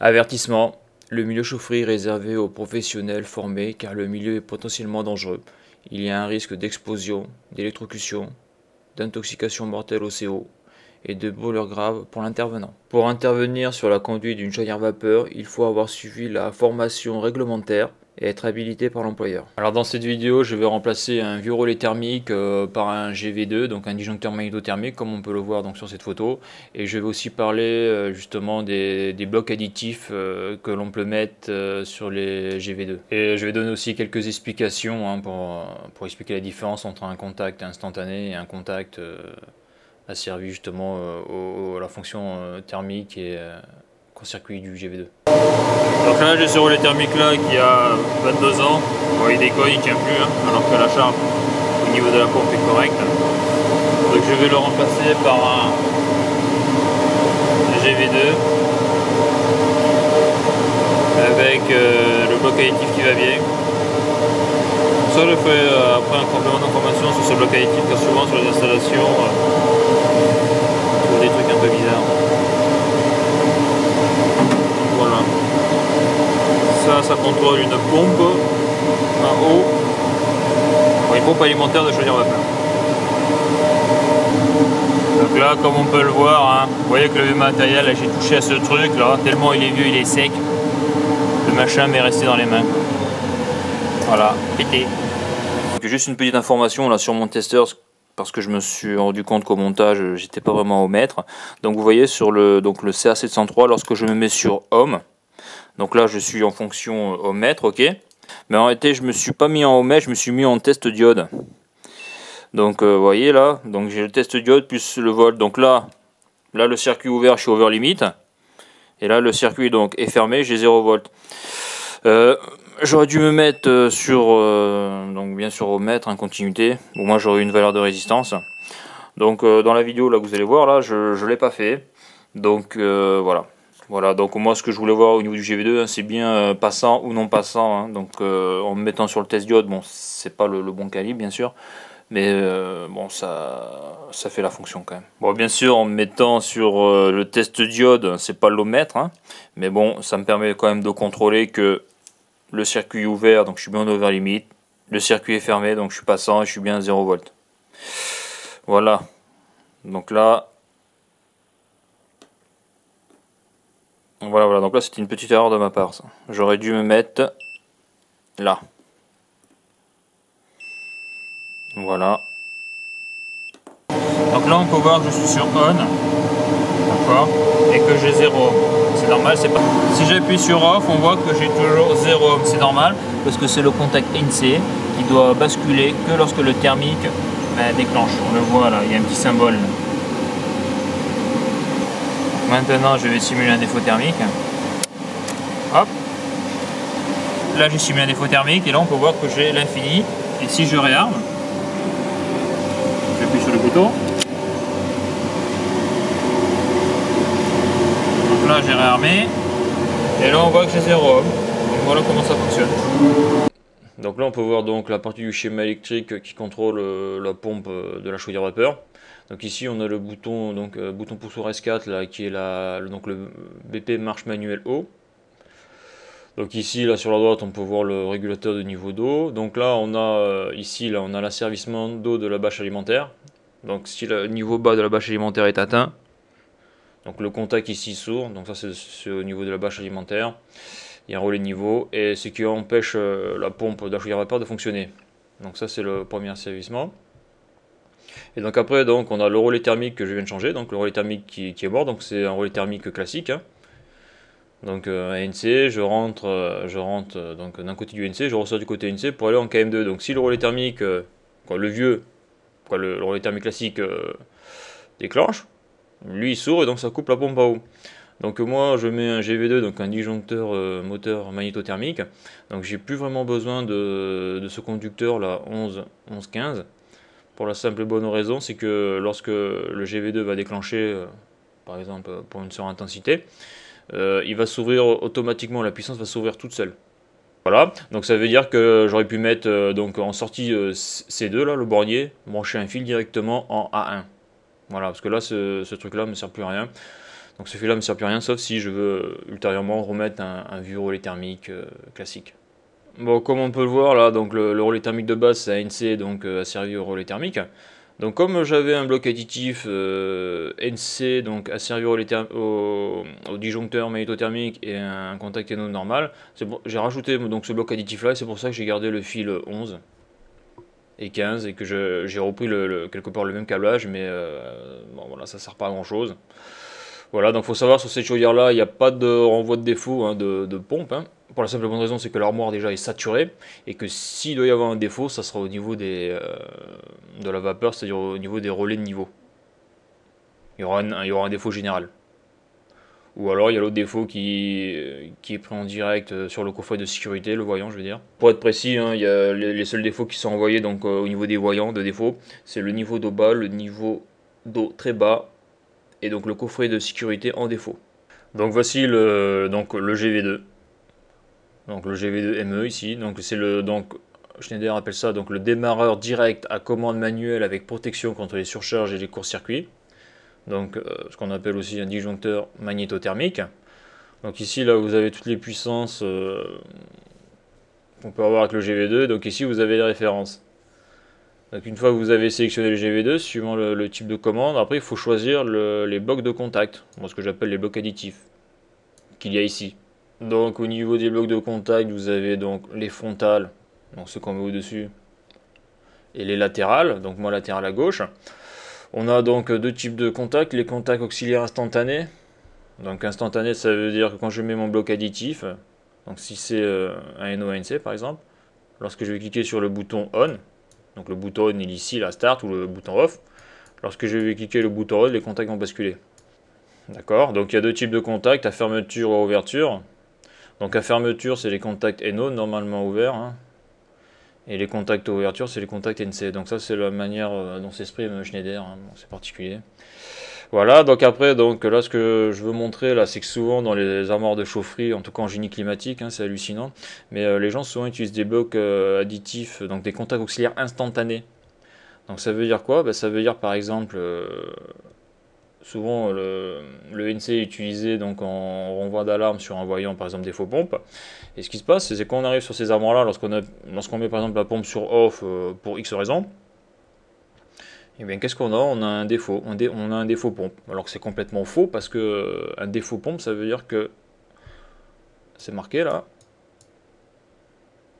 Avertissement, le milieu chaufferie est réservé aux professionnels formés car le milieu est potentiellement dangereux. Il y a un risque d'explosion, d'électrocution, d'intoxication mortelle au CO et de brûlure grave pour l'intervenant. Pour intervenir sur la conduite d'une chaudière vapeur, il faut avoir suivi la formation réglementaire et être habilité par l'employeur. Alors dans cette vidéo, je vais remplacer un vieux relais thermique par un GV2, donc un disjoncteur magnétothermique comme on peut le voir donc sur cette photo. Et je vais aussi parler justement des blocs additifs que l'on peut mettre sur les GV2. Et je vais donner aussi quelques explications hein, pour expliquer la différence entre un contact instantané et un contact asservi justement à la fonction thermique et court-circuit du GV2. Donc là j'ai ce relais thermique là qui a 22 ans, bon, il déconne, il tient plus, hein, alors que la charge au niveau de la pompe est correcte. Donc je vais le remplacer par un GV2 avec le bloc additif qui va bien. Ça je fais après un complément d'information sur ce bloc additif car souvent sur les installations on trouve des trucs un peu bizarres. Voilà. Ça contrôle une pompe à eau, une pompe alimentaire de chaudière vapeur. Donc là, comme on peut le voir, hein, vous voyez que le matériel, j'ai touché à ce truc là, tellement il est vieux, il est sec, le machin m'est resté dans les mains. Voilà, pété. Donc juste une petite information là sur mon testeur, parce que je me suis rendu compte qu'au montage, j'étais pas vraiment au mètre. Donc vous voyez sur le CA703, lorsque je me mets sur ohm, donc là je suis en fonction au mètre, ok. Mais en réalité je me suis pas mis en ohmmètre, je me suis mis en test diode. Donc vous voyez là, donc j'ai le test diode plus le volt. Donc là le circuit ouvert, je suis over limit. Et là le circuit donc est fermé, j'ai 0 volt. J'aurais dû me mettre sur donc bien sûr au mètre en continuité. Bon, moi j'aurais une valeur de résistance. Donc dans la vidéo là que vous allez voir là, je l'ai pas fait. Donc voilà. Voilà, donc moi ce que je voulais voir au niveau du GV2, hein, c'est bien passant ou non passant. Hein. Donc en me mettant sur le test diode, bon c'est pas le bon calibre bien sûr. Mais bon ça fait la fonction quand même. Bon bien sûr en me mettant sur le test diode, c'est pas l'ohmètre. Hein, mais bon ça me permet quand même de contrôler que le circuit est ouvert, donc je suis bien en over limit. Le circuit est fermé, donc je suis passant et je suis bien à 0 volt. Voilà. Donc là... Voilà, donc là c'était une petite erreur de ma part. J'aurais dû me mettre là. Voilà. Donc là on peut voir que je suis sur on, d'accord, et que j'ai 0 ohm. C'est normal, c'est pas. Si j'appuie sur off, on voit que j'ai toujours 0 ohm. C'est normal parce que c'est le contact NC qui doit basculer que lorsque le thermique déclenche. On le voit là, il y a un petit symbole. Maintenant je vais simuler un défaut thermique. Hop. Là j'ai simulé un défaut thermique et là on peut voir que j'ai l'infini. Et si je réarme, j'appuie sur le bouton. Donc là j'ai réarmé. Et là on voit que j'ai 0 ohm. Donc voilà comment ça fonctionne. Donc là on peut voir donc la partie du schéma électrique qui contrôle la pompe de la chaudière vapeur. Donc ici on a le bouton bouton poussoir S4 là, qui est donc le BP marche manuel haut. Donc ici là sur la droite on peut voir le régulateur de niveau d'eau. Donc là on a ici là on a l'asservissement d'eau de la bâche alimentaire. Donc si le niveau bas de la bâche alimentaire est atteint, donc le contact ici s'ouvre. Donc ça c'est au niveau de la bâche alimentaire. Il y a un relais niveau et ce qui empêche la pompe de la chaudière vapeur de fonctionner. Donc ça c'est le premier asservissement. Et donc après donc on a le relais thermique que je viens de changer, donc le relais thermique qui est mort, donc c'est un relais thermique classique. Hein. Donc NC, je rentre donc d'un côté du NC, je ressors du côté NC pour aller en KM2. Donc si le relais thermique, le vieux, le relais thermique classique déclenche, lui il s'ouvre et donc ça coupe la pompe à eau. Donc moi je mets un GV2, donc un disjoncteur moteur magnétothermique. Donc j'ai plus vraiment besoin de ce conducteur là 11-15. Pour la simple et bonne raison, c'est que lorsque le GV2 va déclencher, par exemple pour une surintensité, il va s'ouvrir automatiquement, la puissance va s'ouvrir toute seule. Voilà, donc ça veut dire que j'aurais pu mettre donc en sortie C2, là, le bornier, brancher un fil directement en A1. Voilà, parce que là, ce truc-là ne me sert plus à rien. Donc ce fil-là ne me sert plus à rien, sauf si je veux ultérieurement remettre un vieux relais thermique classique. Bon, comme on peut le voir là, donc le relais thermique de base c'est ANC, donc asservi au relais thermique. Donc comme j'avais un bloc additif NC, donc asservi au disjoncteur magnétothermique et un contact anode normal, bon, j'ai rajouté donc ce bloc additif là et c'est pour ça que j'ai gardé le fil 11 et 15 et que j'ai repris quelque part le même câblage, mais bon voilà, ça sert pas à grand chose. Voilà, donc il faut savoir sur cette chaudière là, il n'y a pas de renvoi de défaut hein, de pompe. Hein. Pour la simple bonne raison, c'est que l'armoire déjà est saturée et que s'il doit y avoir un défaut, ça sera au niveau de la vapeur, c'est-à-dire au niveau des relais de niveau. Il y aura un défaut général. Ou alors il y a l'autre défaut qui est pris en direct sur le coffret de sécurité, le voyant je veux dire. Pour être précis, hein, il y a les seuls défauts qui sont envoyés donc, au niveau des voyants de défaut, c'est le niveau d'eau bas, le niveau d'eau très bas et donc le coffret de sécurité en défaut. Donc voici le GV2. Donc le GV2 ME ici, donc c'est Schneider appelle ça donc le démarreur direct à commande manuelle avec protection contre les surcharges et les courts-circuits. Donc ce qu'on appelle aussi un disjoncteur magnétothermique. Donc ici là vous avez toutes les puissances qu'on peut avoir avec le GV2. Donc ici vous avez les références. Donc une fois que vous avez sélectionné le GV2, suivant le type de commande, après il faut choisir les blocs de contact, ce que j'appelle les blocs additifs, qu'il y a ici. Donc au niveau des blocs de contact, vous avez donc les frontales, donc ceux qu'on met au-dessus, et les latérales, donc moi latéral à gauche. On a donc deux types de contacts, les contacts auxiliaires instantanés. Donc instantané, ça veut dire que quand je mets mon bloc additif, donc si c'est un NO-ANC par exemple, lorsque je vais cliquer sur le bouton ON, donc le bouton ON il est ici, la Start, ou le bouton OFF, lorsque je vais cliquer le bouton ON, les contacts vont basculer. D'accord, donc il y a deux types de contacts, à fermeture ou à ouverture. Donc à fermeture, c'est les contacts NO normalement ouverts, hein. Et les contacts à ouverture, c'est les contacts NC. Donc ça, c'est la manière dont s'exprime Schneider, hein. Bon, c'est particulier. Voilà, donc après, là, ce que je veux montrer, là, c'est que souvent dans les armoires de chaufferie, en tout cas en génie climatique, hein, c'est hallucinant, mais les gens souvent utilisent des blocs additifs, donc des contacts auxiliaires instantanés. Donc ça veut dire quoi? Ça veut dire par exemple... souvent le NC est utilisé donc en renvoi d'alarme sur un voyant par exemple des faux pompes. Et ce qui se passe, c'est qu'on arrive sur ces armoires là, lorsqu'on met par exemple la pompe sur off pour X raison, et bien qu'est-ce qu'on a? On a un défaut, on a un défaut pompe. Alors que c'est complètement faux, parce que un défaut pompe, ça veut dire que c'est marqué là,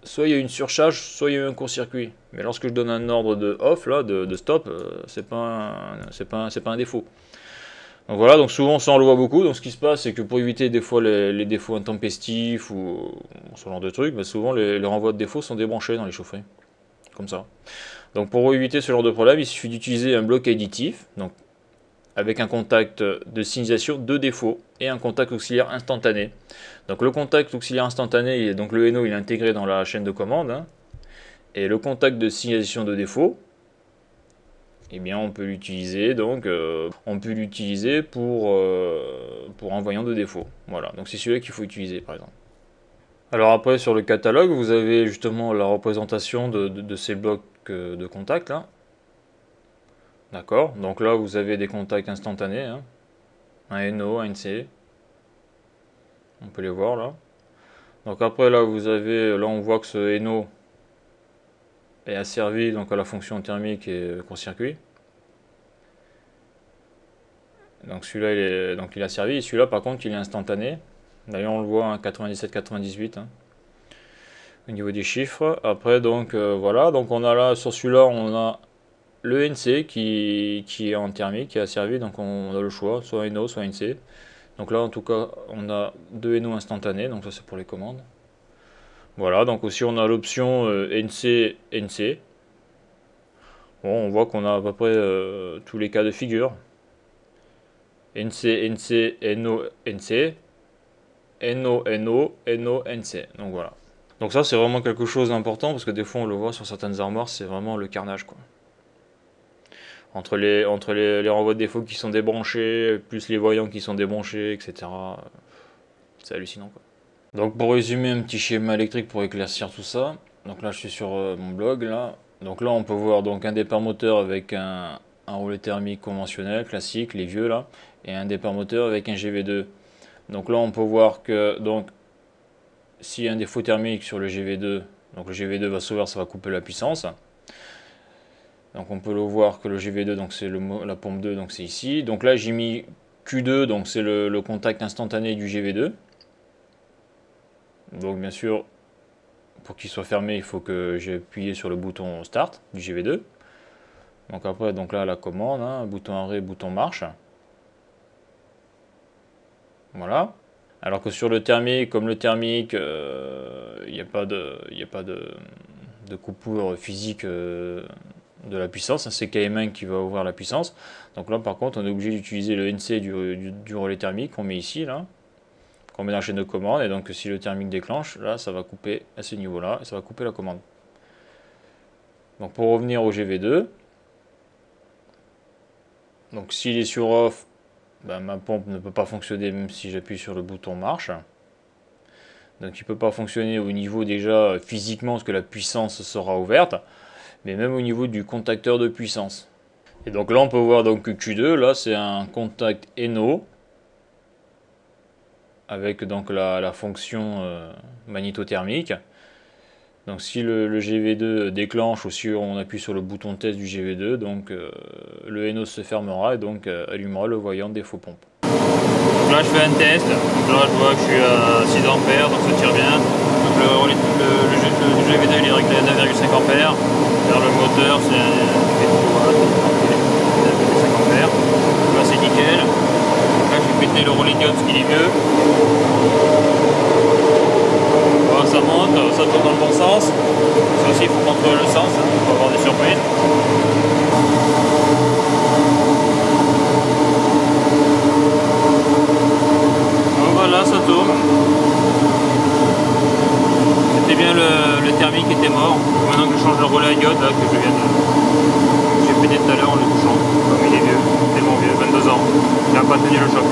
soit il y a une surcharge, soit il y a eu un court-circuit. Mais lorsque je donne un ordre de off là, de stop, c'est pas un défaut. Donc voilà, donc souvent ça on le voit beaucoup. Donc ce qui se passe, c'est que pour éviter des fois les défauts intempestifs ou ce genre de trucs, souvent les renvois de défauts sont débranchés dans les chaufferies, comme ça. Donc pour éviter ce genre de problème, il suffit d'utiliser un bloc additif, donc avec un contact de signalisation de défaut et un contact auxiliaire instantané. Donc le contact auxiliaire instantané, donc le NO, il est intégré dans la chaîne de commande, hein, et le contact de signalisation de défaut, eh bien on peut l'utiliser pour un voyant de défaut. Voilà, donc c'est celui-là qu'il faut utiliser par exemple. Alors après sur le catalogue, vous avez justement la représentation de ces blocs de contact là. D'accord, donc là vous avez des contacts instantanés, hein. Un NO, un NC. On peut les voir là. Donc après là vous avez, là on voit que ce NO est asservi donc à la fonction thermique et court-circuit. Donc celui-là il est asservi, et celui-là par contre il est instantané. D'ailleurs on le voit, hein, 97-98 hein, au niveau des chiffres. Après donc voilà, donc on a là sur celui-là on a le NC qui est en thermique, qui est asservi, donc on a le choix, soit NO, soit NC. Donc là en tout cas on a deux NO instantanés, donc ça c'est pour les commandes. Voilà, donc aussi on a l'option NC, NC. Bon, on voit qu'on a à peu près tous les cas de figure. NC, NC, NO, NC. NO, NO, NO, NC. Donc voilà. Donc ça c'est vraiment quelque chose d'important, parce que des fois on le voit sur certaines armoires, c'est vraiment le carnage quoi. Entre les renvois de défaut qui sont débranchés, plus les voyants qui sont débranchés, etc. C'est hallucinant quoi. Donc pour résumer un petit schéma électrique pour éclaircir tout ça. Donc là je suis sur mon blog là. Donc là on peut voir donc un départ moteur avec un un relais thermique conventionnel, classique, les vieux là, et un départ moteur avec un GV2. Donc là on peut voir que donc s'il y a un défaut thermique sur le GV2, donc le GV2 va s'ouvrir, ça va couper la puissance. Donc on peut le voir que le GV2, donc c'est la pompe 2, donc c'est ici. Donc là j'ai mis Q2, donc c'est le contact instantané du GV2. Donc bien sûr, pour qu'il soit fermé, il faut que j'ai appuyé sur le bouton Start du GV2. Donc après, donc là la commande, hein, bouton arrêt, bouton marche. Voilà. Alors que sur le thermique, comme le thermique, il n'y a pas de coupure physique de la puissance, c'est KM1 qui va ouvrir la puissance. Donc là par contre on est obligé d'utiliser le NC du relais thermique qu'on met ici, là, qu'on met dans la chaîne de commande, et donc si le thermique déclenche, là ça va couper à ce niveau-là, et ça va couper la commande. Donc pour revenir au GV2, donc s'il est sur off, ben, ma pompe ne peut pas fonctionner même si j'appuie sur le bouton marche. Donc il ne peut pas fonctionner au niveau déjà physiquement parce que la puissance sera ouverte, mais même au niveau du contacteur de puissance. Et donc là on peut voir donc que Q2, là c'est un contact Eno avec donc la fonction magnétothermique. Donc si le GV2 déclenche ou si on appuie sur le bouton test du GV2, donc le Eno se fermera et donc allumera le voyant défaut pompe. Donc là je fais un test, donc là je vois que je suis à 6 A, donc ça tire bien. Donc le GV2 il est réglé à 9,5 A. Vers le moteur c'est 9,5 A. Donc là c'est nickel. Donc là je vais péter le relais diode ce qu'il est mieux. Voilà, ça monte, ça tourne dans le bon sens. Ça aussi il faut contrôler le sens hein, pour avoir des surprises. Voilà, ça tourne. C'était bien le thermique qui était mort. Maintenant que je change le relais à diode, là, que j'ai pété tout à l'heure en le touchant. Comme il est vieux, tellement vieux, 22 ans. Il n'a pas tenu le choc.